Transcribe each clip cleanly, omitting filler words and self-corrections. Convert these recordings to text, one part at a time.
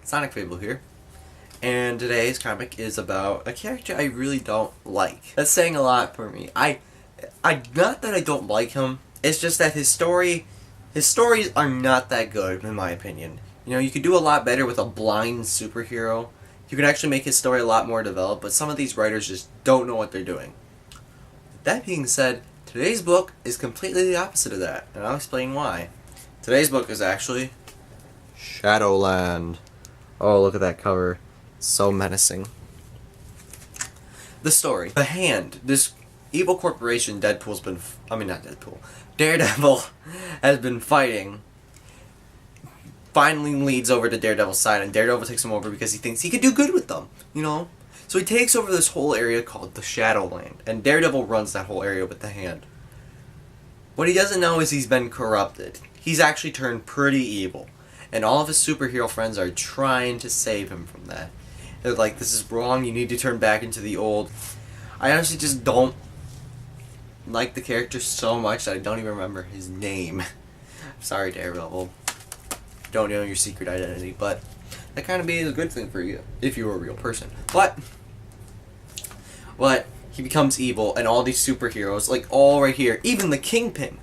Sonic Fable here, and today's comic is about a character I really don't like. That's saying a lot for me. I not that I don't like him, it's just that his stories are not that good, in my opinion. You know, you could do a lot better with a blind superhero. You could actually make his story a lot more developed, but some of these writers just don't know what they're doing. That being said, today's book is completely the opposite of that, and I'll explain why. Today's book is actually Shadowland. Oh, look at that cover. It's so menacing. The story. The Hand. This evil corporation Daredevil has been fighting. Finally leads over to Daredevil's side, and Daredevil takes him over because he thinks he could do good with them, you know? So he takes over this whole area called the Shadowland, and Daredevil runs that whole area with the Hand. What he doesn't know is he's been corrupted. He's actually turned pretty evil. And all of his superhero friends are trying to save him from that. They're like, this is wrong, you need to turn back into the old. I honestly just don't like the character so much that I don't even remember his name. Sorry, Daredevil. Don't know your secret identity, but that kind of be a good thing for you, if you were a real person. But he becomes evil, and all these superheroes, like all right here, even the Kingpin,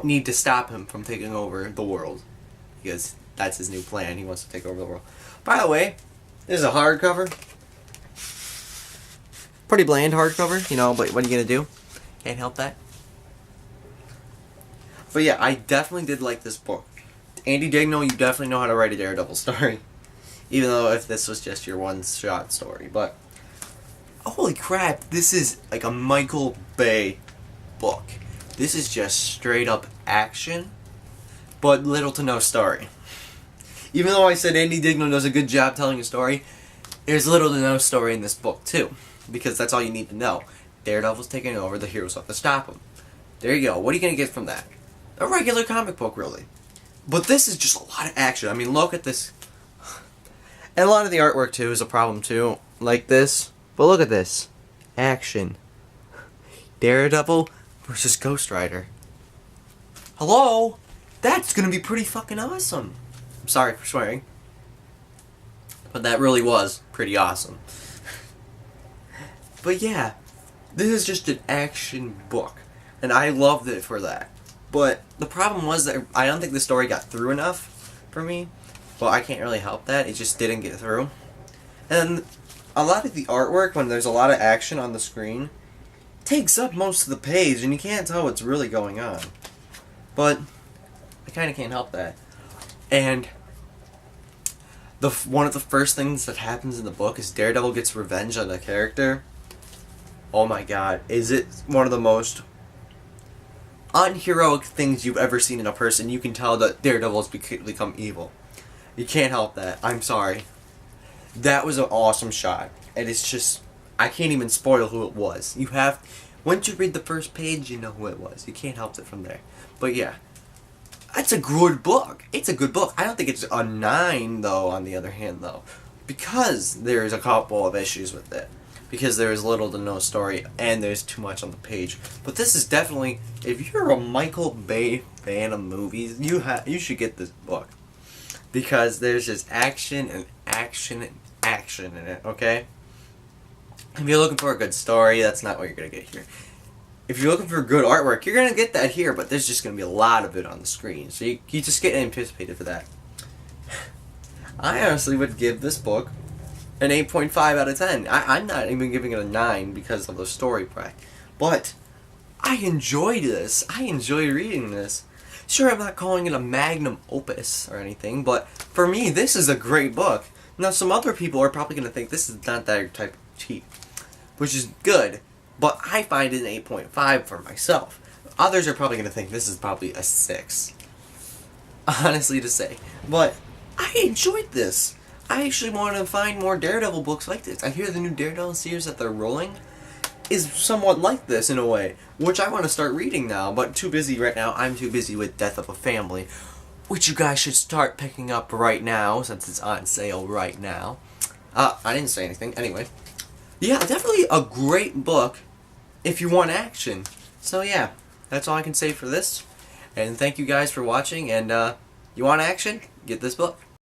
need to stop him from taking over the world. Because that's his new plan. He wants to take over the world. By the way, this is a hardcover. Pretty bland hardcover, you know, but what are you going to do? Can't help that. But yeah, I definitely did like this book. Andy Digno, you definitely know how to write a Daredevil story. Even though if this was just your one-shot story. But, holy crap, this is like a Michael Bay book. This is just straight up action, but little to no story. Even though I said Andy Digno does a good job telling a story, there's little to no story in this book too. Because that's all you need to know. Daredevil's taking over, the heroes have to stop him. There you go. What are you going to get from that? A regular comic book, really. But this is just a lot of action. I mean, look at this. And a lot of the artwork too is a problem too. Like this. But look at this. Action. Daredevil versus Ghost Rider. Hello? That's going to be pretty fucking awesome. I'm sorry for swearing. But that really was pretty awesome. But yeah, this is just an action book. And I loved it for that. But the problem was that I don't think the story got through enough for me. Well, I can't really help that. It just didn't get through. And a lot of the artwork, when there's a lot of action on the screen, takes up most of the page, and you can't tell what's really going on. But I kind of can't help that. And one of the first things that happens in the book is Daredevil gets revenge on the character. Oh my god, is it one of the most unheroic things you've ever seen in a person? You can tell that Daredevil's become evil. You can't help that. I'm sorry. That was an awesome shot. And it's just, I can't even spoil who it was. Once you read the first page, you know who it was. You can't help it from there. But yeah. It's a good book. It's a good book. I don't think it's a 9, though, on the other hand, though. Because there's a couple of issues with it. Because there is little to no story, and there's too much on the page. But this is definitely, if you're a Michael Bay fan of movies, you should get this book. Because there's just action and action and action in it, okay? If you're looking for a good story, that's not what you're going to get here. If you're looking for good artwork, you're going to get that here, but there's just going to be a lot of it on the screen. So you just get anticipated for that. I honestly would give this book an 8.5 out of 10. I'm not even giving it a 9 because of the story part. But I enjoyed this. I enjoy reading this. Sure, I'm not calling it a magnum opus or anything, but for me, this is a great book. Now, some other people are probably going to think this is not that type of cheap, which is good. But I find it an 8.5 for myself. Others are probably going to think this is probably a 6. Honestly to say. But I enjoyed this. I actually want to find more Daredevil books like this. I hear the new Daredevil series that they're rolling is somewhat like this in a way. Which I want to start reading now. But too busy right now. I'm too busy with Death of a Family. Which you guys should start picking up right now. Since it's on sale right now. I didn't say anything. Anyway. Yeah, definitely a great book if you want action. So yeah, that's all I can say for this. And thank you guys for watching. And you want action? Get this book.